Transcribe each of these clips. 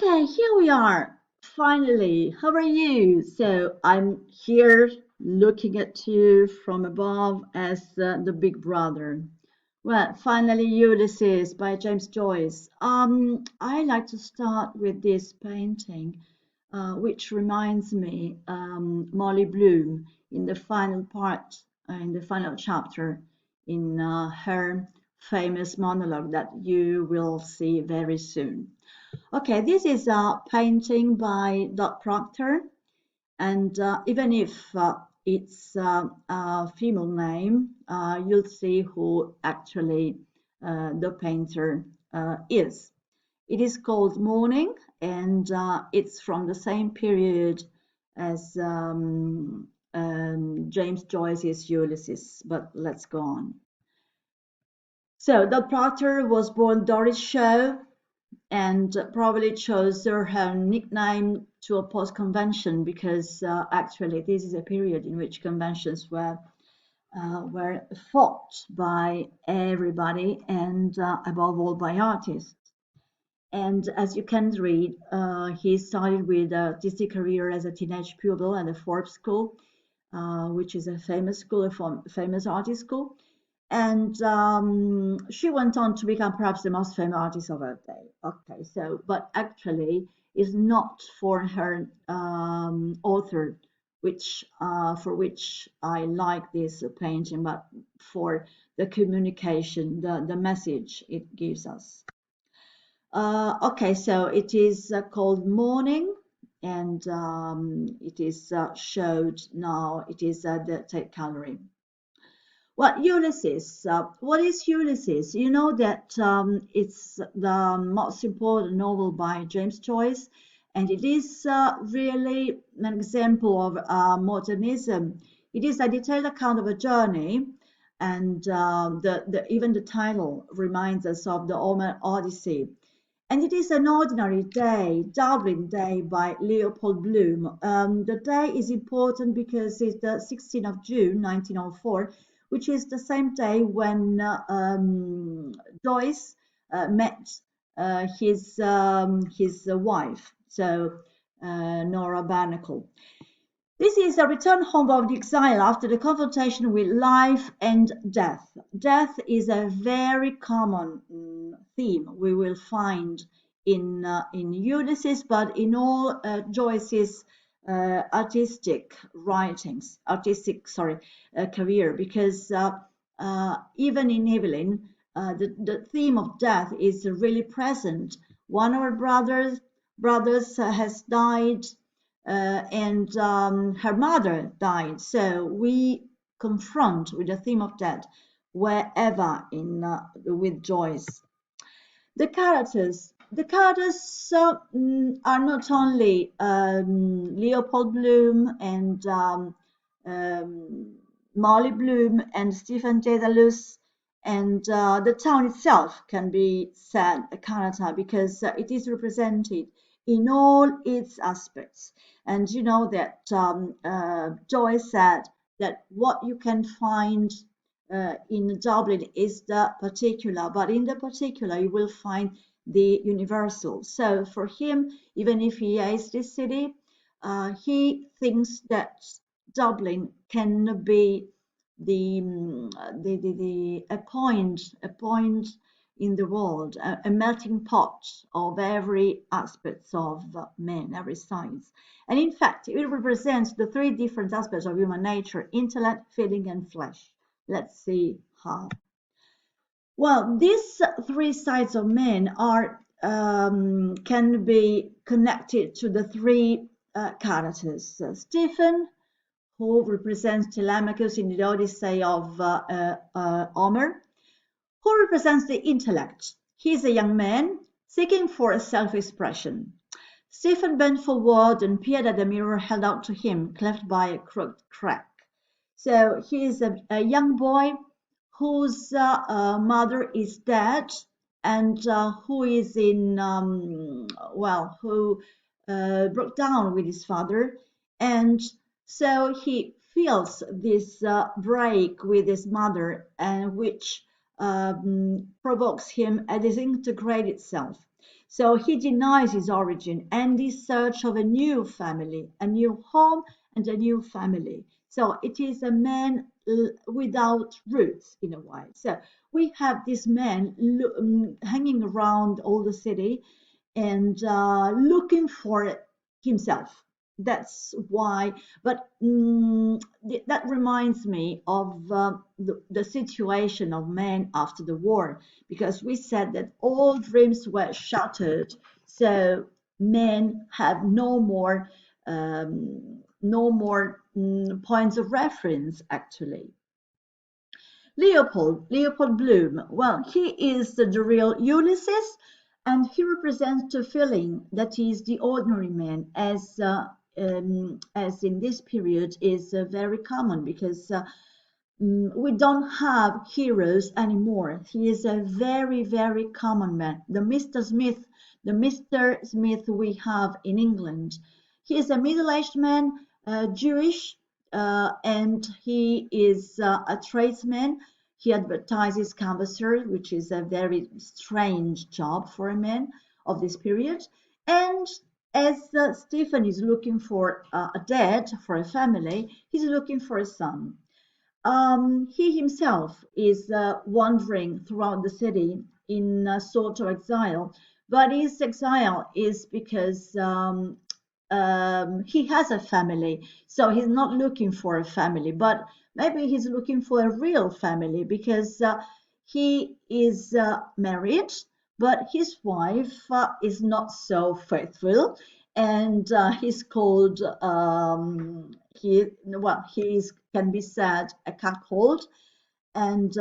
Okay, here we are. Finally, how are you? So I'm here looking at you from above as the big brother. Well, finally, Ulysses by James Joyce. I like to start with this painting, which reminds me Molly Bloom in the final part, in the final chapter, in her famous monologue that you will see very soon. Okay, this is a painting by Dot Proctor, and even if it's a female name, you'll see who actually the painter is. It is called Morning, and it's from the same period as James Joyce's Ulysses. But let's go on. So, Dot Proctor was born Doris Shaw and probably chose her nickname to oppose convention because actually this is a period in which conventions were fought by everybody and above all by artists. And as you can read, he started with a artistic career as a teenage pupil at the Forbes School, which is a famous school, a famous artist school. And she went on to become perhaps the most famous artist of her day. Okay, so, but actually is not for her author, which for which I like this painting, but for the communication, the message it gives us. Okay, so it is called Morning, and it is showed now. It is at the Tate Gallery. Well, Ulysses. What is Ulysses? You know that it's the most important novel by James Joyce, and it is really an example of modernism. It is a detailed account of a journey, and even the title reminds us of the Homer Odyssey. And it is an ordinary day, Dublin Day by Leopold Bloom. The day is important because it's the 16th of June, 1904, which is the same day when Joyce met his wife, so Nora Barnacle. This is a return home of the exile after the confrontation with life and death. Death is a very common theme we will find in Ulysses, but in all Joyce's career, because even in Evelyn, the theme of death is really present. One of her brothers has died, and her mother died. So we confront with the theme of death wherever in with Joyce. The characters are not only Leopold Bloom and Molly Bloom and Stephen Dedalus, and the town itself can be said a character because it is represented in all its aspects. And you know that Joyce said that what you can find in Dublin is the particular, but in the particular you will find the universal. So for him, even if he hates this city, he thinks that Dublin can be a point in the world, a melting pot of every aspect of men, every science. And in fact, it represents the three different aspects of human nature: intellect, feeling, and flesh. Let's see how. Well, these three sides of men are can be connected to the three characters. Stephen, who represents Telemachus in the Odyssey of Homer, who represents the intellect. He is a young man seeking for a self-expression. Stephen bent forward and peered at the mirror held out to him, cleft by a crooked crack. So he is a young boy whose mother is dead and who is who broke down with his father, and so he feels this break with his mother, and which provokes him a disintegrate itself. So he denies his origin and is search of a new family, a new home and a new family. So it is a man without roots in a way. So we have this man hanging around all the city and looking for himself. That's why, but that reminds me of the situation of men after the war, because we said that all dreams were shattered, so men have no more points of reference actually. Leopold Bloom, well, he is the real Ulysses, and he represents the feeling that he is the ordinary man, as in this period is very common because we don't have heroes anymore. He is a very, very common man. The Mr. Smith we have in England. He is a middle-aged man, Jewish, and he is a tradesman. He advertises canvasser, which is a very strange job for a man of this period. And as Stephen is looking for a dad for a family, he's looking for a son. He himself is wandering throughout the city in a sort of exile, but his exile is because he has a family, so he's not looking for a family, but maybe he's looking for a real family because he is married, but his wife is not so faithful, and he's called he is can be said a cuckold, and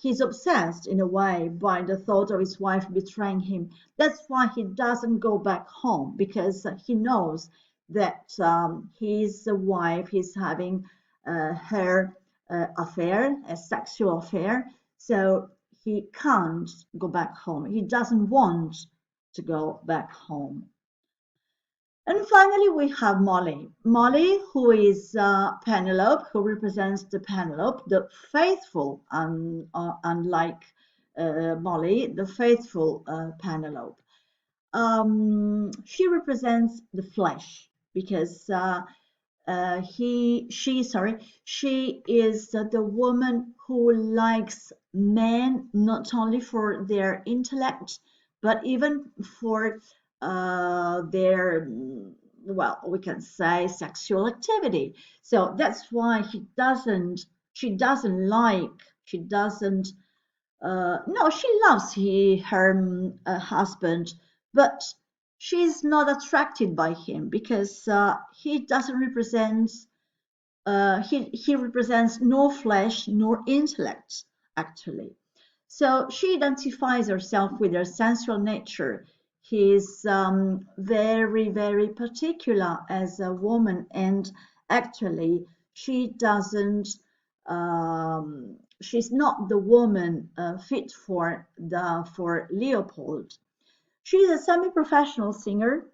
he's obsessed in a way by the thought of his wife betraying him. That's why he doesn't go back home, because he knows that his wife is having her affair, a sexual affair, so he can't go back home. He doesn't want to go back home. And finally, we have Molly. Molly, who is Penelope, who represents the Penelope, the faithful, unlike Molly, the faithful Penelope. She represents the flesh because she is the woman who likes men not only for their intellect, but even for their, well, we can say sexual activity. So that's why she doesn't like, she doesn't, no, she loves her husband, but she's not attracted by him because he doesn't represent he represents nor flesh nor intellect actually. So she identifies herself with her sensual nature. He's very, very particular as a woman, and actually she doesn't she's not the woman fit for Leopold. She's a semi-professional singer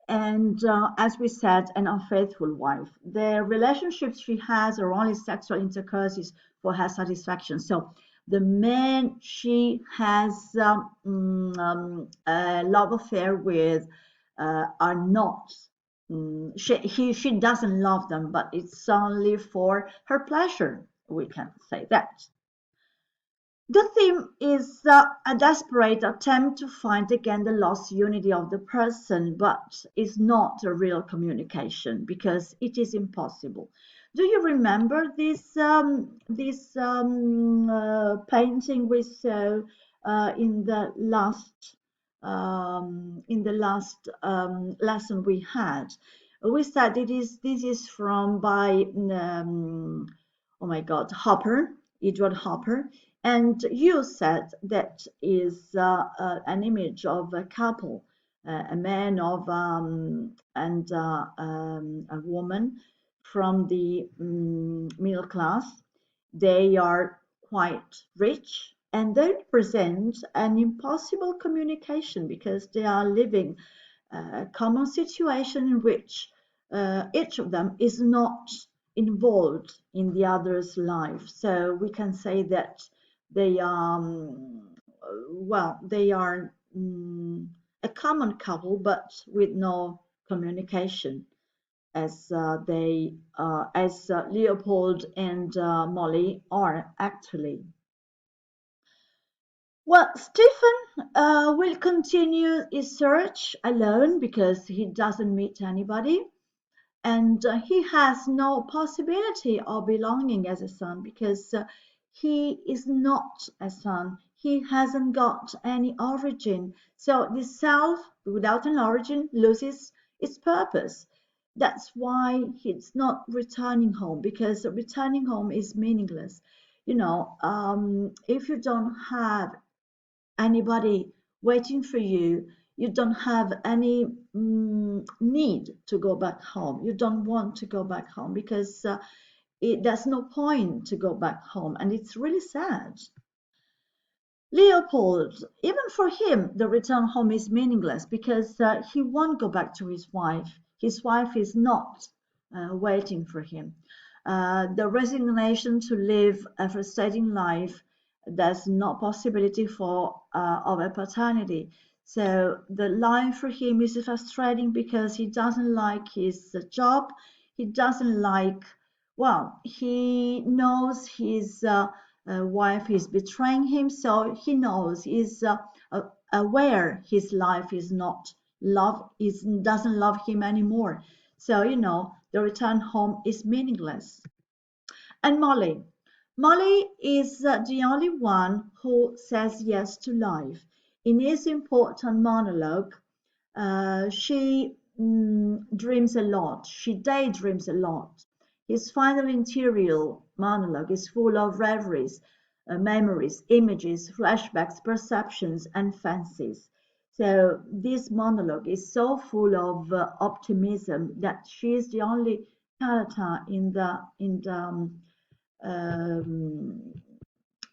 and, as we said, an unfaithful wife. The relationships she has are only sexual intercourses for her satisfaction. So the men she has a love affair with are not. She doesn't love them, but it's only for her pleasure. We can say that. The theme is a desperate attempt to find again the lost unity of the person, but it's not a real communication because it is impossible. Do you remember this painting we saw in the last lesson we had? We said this is from by oh my God, Edward Hopper, and you said that is an image of a couple, a man of and a woman from the middle class. They are quite rich and they represent an impossible communication because they are living a common situation in which each of them is not involved in the other's life. So we can say that they are, well, they are a common couple, but with no communication, as Leopold and Molly are actually. Well, Stephen will continue his search alone because he doesn't meet anybody, and he has no possibility of belonging as a son because he is not a son. He hasn't got any origin. So the self without an origin loses its purpose. That's why he's not returning home, because returning home is meaningless. If you don't have anybody waiting for you, you don't have any need to go back home. You don't want to go back home because there's no point to go back home, and it's really sad. Leopold, even for him, the return home is meaningless because he won't go back to his wife. His wife is not waiting for him. The resignation to live a frustrating life, there's no possibility for of a paternity. So the life for him is frustrating because he doesn't like his job. He doesn't like, well, he knows his wife is betraying him, so he knows, he's aware his life is not love, is doesn't love him anymore. So the return home is meaningless. And Molly is the only one who says yes to life. In his important monologue, she dreams a lot. She daydreams a lot. His final interior monologue is full of reveries, memories, images, flashbacks, perceptions, and fancies. So this monologue is so full of optimism that she is the only character um,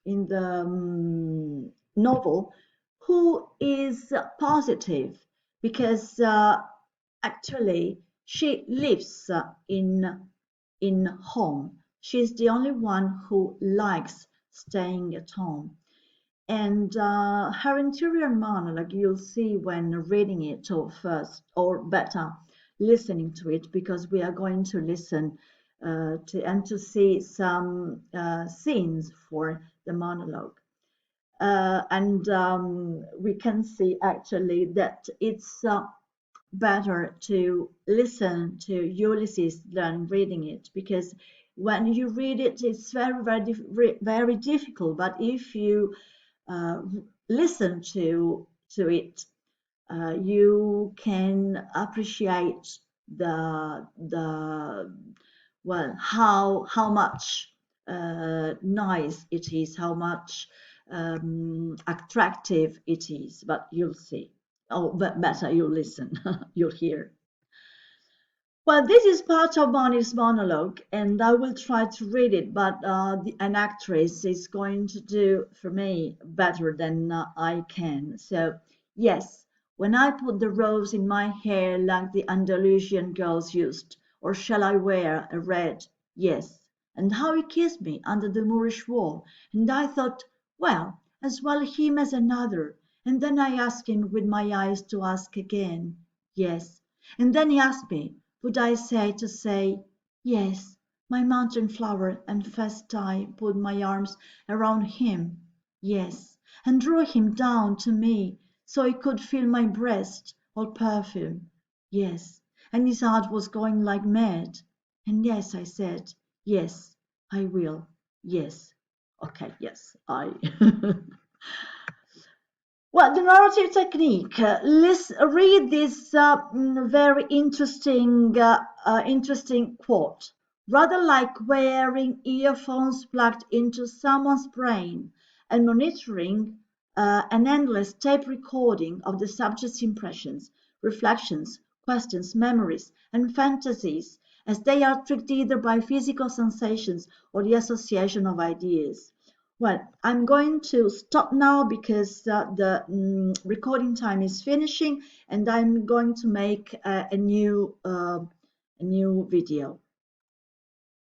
in the novel who is positive, because actually she lives in home. She's the only one who likes staying at home. And her interior monologue, you'll see when reading it, or first, or better, listening to it, because we are going to listen to see some scenes for the monologue. And we can see actually that it's better to listen to Ulysses than reading it, because when you read it, it's very difficult. But if you uh, listen to it, you can appreciate the well, how much nice it is, how much attractive it is. But you'll see. Oh, but better you'll listen, you'll hear. Well, this is part of Bonnie's monologue, and I will try to read it, but an actress is going to do for me better than I can. So, yes, when I put the rose in my hair like the Andalusian girls used, or shall I wear a red? Yes. And how he kissed me under the Moorish wall, and I thought, well, as well him as another. And then I asked him with my eyes to ask again. Yes. And then he asked me, would I say, yes, my mountain flower, and first I put my arms around him, yes, and drew him down to me so he could feel my breast all perfume, yes, and his heart was going like mad. And yes, I said, yes, I will, yes, okay, yes, I. Well, the narrative technique. Let's read this very interesting quote. Rather like wearing earphones plugged into someone's brain and monitoring an endless tape recording of the subject's impressions, reflections, questions, memories, and fantasies as they are tricked either by physical sensations or the association of ideas. Well, I'm going to stop now because the recording time is finishing, and I'm going to make a new video.